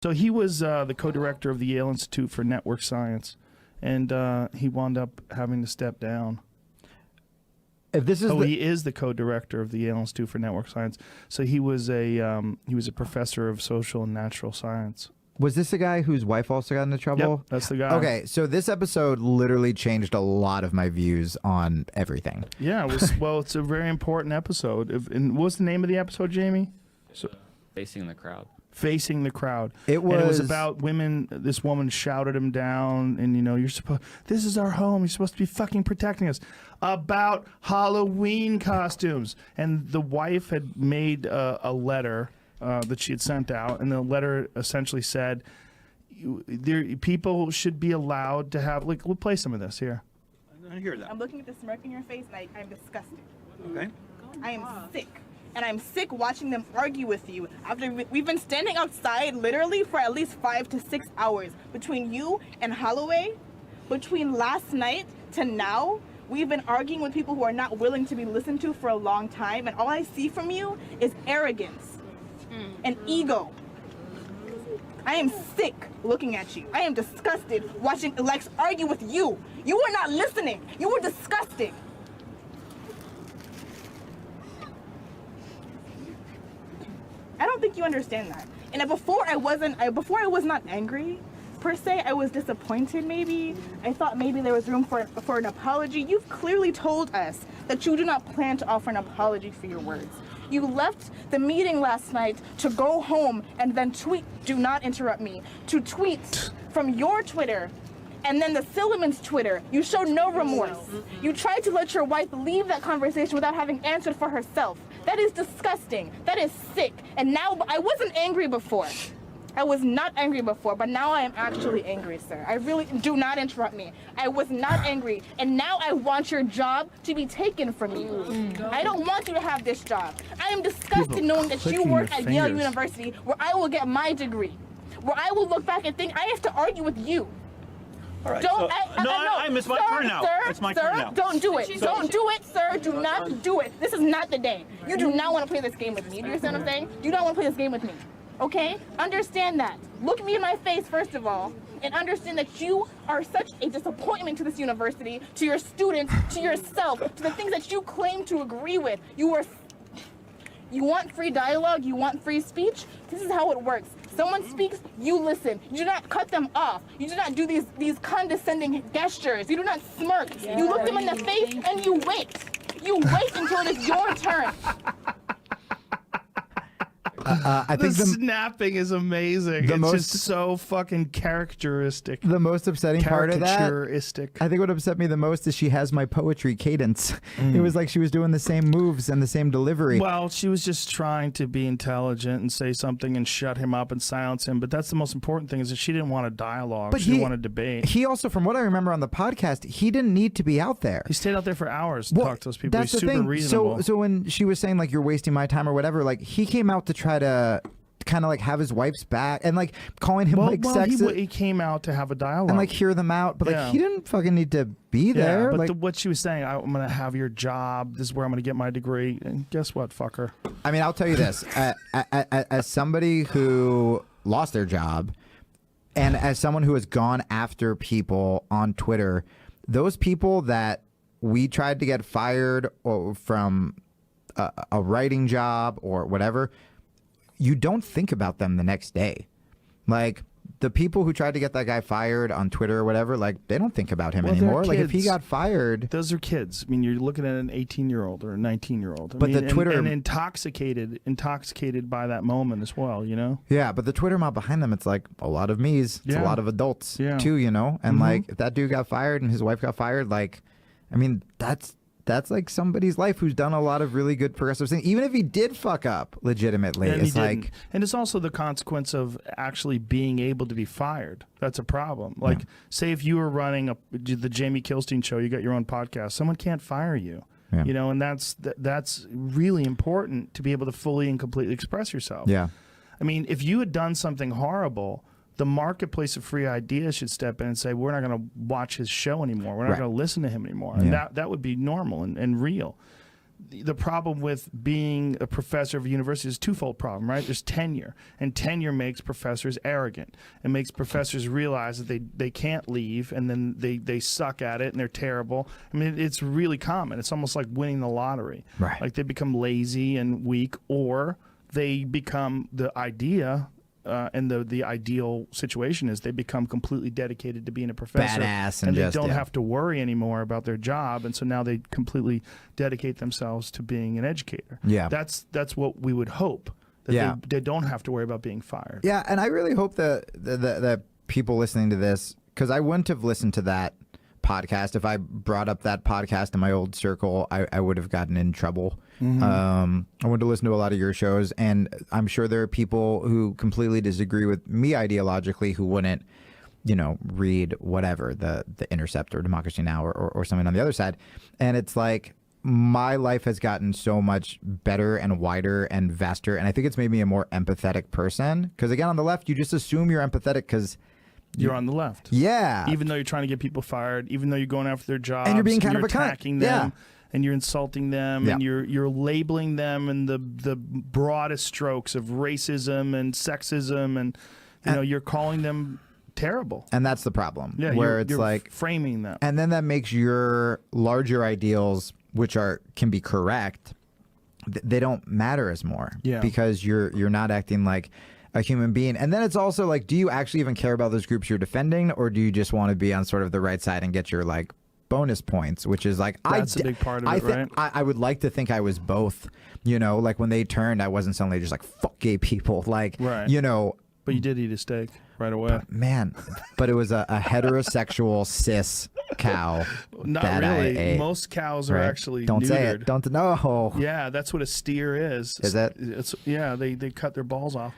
So he was the co-director of the Yale Institute for Network Science, and he wound up having to step down. If this is he is the co-director of the Yale Institute for Network Science. So he was a professor of social and natural science. Was this the guy whose wife also got into trouble? Yep, that's the guy. Okay, so this episode literally changed a lot of my views on everything. Yeah, it was. Well, it's a very important episode. And what's the name of the episode, Jamie? Facing the crowd. Facing the crowd. It was, and it was about women. This woman shouted him down, and you're supposed. This is our home. You're supposed to be fucking protecting us. About Halloween costumes, and the wife had made a letter that she had sent out, and the letter essentially said, people should be allowed to have. Like, we'll play some of this here. I hear that. I'm looking at the smirk in your face, and I'm disgusted. Okay. I am sick. And I'm sick watching them argue with you after we've been standing outside literally for at least 5 to 6 hours. Between you and Holloway, between last night to now, we've been arguing with people who are not willing to be listened to for a long time. And all I see from you is arrogance and ego. I am sick looking at you. I am disgusted watching Lex argue with you. You were not listening. You were disgusting. I don't think you understand that. And before I was not angry, per se. I was disappointed maybe. I thought maybe there was room for an apology. You've clearly told us that you do not plan to offer an apology for your words. You left the meeting last night to go home and then tweet, do not interrupt me, to tweet from your Twitter and then the Silliman's Twitter. You showed no remorse. You tried to let your wife leave that conversation without having answered for herself. That is disgusting. That is sick. And now, I wasn't angry before. I was not angry before, but now I am actually angry, sir. I really, do not interrupt me. I was not angry, and now I want your job to be taken from you. I don't want you to have this job. I am disgusted knowing that you work at Yale University, where I will get my degree, where I will look back and think I have to argue with you. All right, Don't, it's my turn now. It's my turn now. Don't do it. Don't do it, sir. Do not do it. This is not the day. You do not want to play this game with me. Do you understand what I'm saying? You don't want to play this game with me. Okay? Understand that. Look me in my face, first of all, and understand that you are such a disappointment to this university, to your students, to yourself, to the things that you claim to agree with. You want free dialogue? You want free speech? This is how it works. Someone speaks, you listen. You do not cut them off. You do not do these condescending gestures. You do not smirk. Yeah. You look them in the face and you wait. You wait until it is your turn. I think the snapping is amazing. It's just so fucking characteristic. The most upsetting part of that, I think what upset me the most is she has my poetry cadence. It was like she was doing the same moves and the same delivery. Well, she was just trying to be intelligent and say something and shut him up and silence him. But that's the most important thing, is that she didn't want a dialogue. But she didn't want a debate. He also, from what I remember on the podcast, he didn't need to be out there. He stayed out there for hours to talk to those people. That's He's super reasonable. So when she was saying, like, you're wasting my time or whatever, like, he came out to try to kind of like have his wife's back and like calling him sexist. He came out to have a dialogue and like hear them out, but like he didn't fucking need to be there. But like, what she was saying, I'm gonna have your job. This is where I'm gonna get my degree. And guess what, fucker? I mean, I'll tell you this: as somebody who lost their job, and as someone who has gone after people on Twitter, those people that we tried to get fired or from a writing job or whatever, you don't think about them the next day. Like, the people who tried to get that guy fired on Twitter or whatever, like, they don't think about him anymore. Like, if he got fired... Those are kids. I mean, you're looking at an 18-year-old or a 19-year-old. But the Twitter... And intoxicated by that moment as well, you know? Yeah, but the Twitter mob behind them, it's like a lot of me's. It's a lot of adults, too, you know? And, like, if that dude got fired and his wife got fired, like, I mean, that's like somebody's life who's done a lot of really good progressive things. Even if he did fuck up legitimately, it's like... And it's also the consequence of actually being able to be fired. That's a problem. Like, say if you were running the Jamie Kilstein show, you got your own podcast, someone can't fire you. Yeah. You know, and that's really important to be able to fully and completely express yourself. Yeah. I mean, if you had done something horrible, the marketplace of free ideas should step in and say, we're not going to watch his show anymore. We're not going to listen to him anymore. And that would be normal and real. the problem with being a professor of a university is a twofold problem, right? There's tenure, and tenure makes professors arrogant. It makes professors realize that they can't leave, and then they suck at it, and they're terrible. I mean, it's really common. It's almost like winning the lottery. Right. Like they become lazy and weak, or they become the idea. And the ideal situation is they become completely dedicated to being a professor, Badass and they just, don't yeah. have to worry anymore about their job, and so now they completely dedicate themselves to being an educator. Yeah. That's what we would hope. That Yeah. they don't have to worry about being fired. Yeah, and I really hope that people listening to this, because I wouldn't have listened to that podcast if I brought up that podcast in my old circle. I would have gotten in trouble. I went to listen to a lot of your shows, and I'm sure there are people who completely disagree with me ideologically who wouldn't, read whatever the Intercept or Democracy Now or something on the other side. And it's like, my life has gotten so much better and wider and vaster, and I think it's made me a more empathetic person. Because again, on the left, you just assume you're empathetic because You're on the left. yeah, Even though you're trying to get people fired, even though you're going after their jobs, And you're being kind of a cunt. attacking them, Yeah. and you're insulting them, Yeah. and you're labeling them in the broadest strokes of racism and sexism, and you're calling them terrible. and that's the problem. Yeah, where you're, it's you're like, framing them. and then that makes your larger ideals, which can be correct, they don't matter as more. Yeah. Because you're not acting like a human being. And then it's also like, do you actually even care about those groups you're defending, or do you just want to be on sort of the right side and get your like bonus points, which is like That's a big part of it, right? I would like to think I was both. Like when they turned, I wasn't suddenly just like fuck gay people, like Right. But you did eat a steak right away. Man, but it was a heterosexual cis cow. Not that I really. ate, Most cows are right? actually Don't neutered. say it. Don't know. Yeah, that's what a steer is. Is it? It's they cut their balls off.